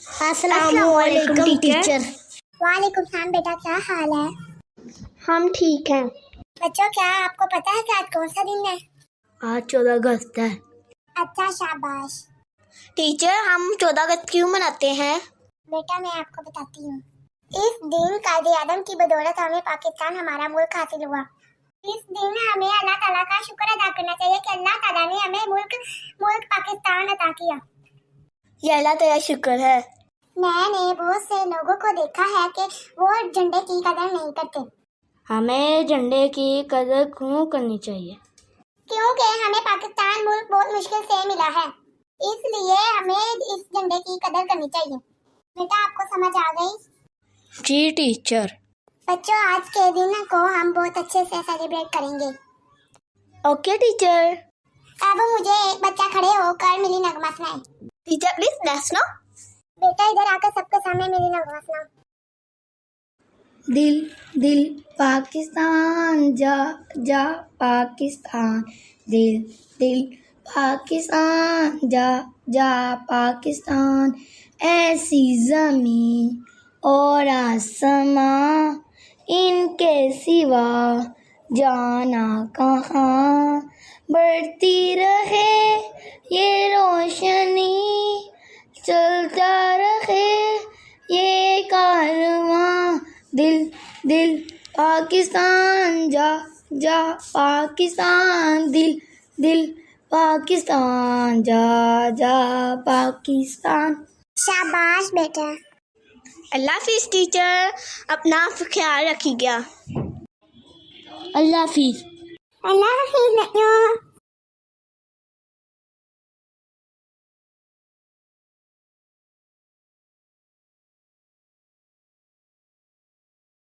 السلام علیکم ٹیچر۔ وعلیکم السلام بیٹا، کیا حال ہے؟ ہم ٹھیک ہیں۔ بچوں، کیا آپ کو پتا ہے کہ آج کون سا دن ہے؟ آج 14 اگست ہے۔ اچھا، شاباش۔ ٹیچر، ہم 14 اگست کیوں مناتے ہیں؟ بیٹا میں آپ کو بتاتی ہوں۔ اس دن قائد اعظم کی بدولت ہمیں پاکستان ہمارا ملک حاصل ہوا۔ اس دن ہمیں اللہ تعالیٰ کا شکر ادا کرنا چاہیے کہ اللہ تعالیٰ نے ہمیں ملک پاکستان عطا کیا۔ یہ اللہ تعالیٰ شکر ہے۔ میں نے بہت سے لوگوں کو دیکھا ہے کہ وہ جھنڈے کی قدر نہیں کرتے، ہمیں جھنڈے کی قدر کیوں کرنی چاہیے؟ کیونکہ ہمیں پاکستان ملک بہت مشکل سے ملا ہے، اس لیے ہمیں اس جھنڈے کی قدر کرنی چاہیے۔ بیٹا، آپ کو سمجھ آ گئی؟ جی ٹیچر۔ بچوں، آج کے دن کو ہم بہت اچھے سے سیلیبریٹ کریں گے۔ Okay teacher. اب مجھے ایک بچہ کھڑے ہو کر ملی نغمہ سنائے۔ Teacher please نیشنو۔ بیٹا ادھر آ کر سب کے سامنے ملی نغمہ سناؤ۔ دل دل پاکستان جا جا پاکستان، دل دل پاکستان جا جا پاکستان، ایسی زمین اور آسماں ان کے سوا جانا کہاں، بڑھتی رہے یہ روشنی، چلتا رہے یہ کارواں، دل دل پاکستان جا جا پاکستان، دل دل پاکستان جا جا پاکستان۔ شاباش بیٹا۔ اللہ حافظ ٹیچر، اپنا خیال رکھیے گا۔ اللہ حافظ۔ اللہ حافظ بچوں۔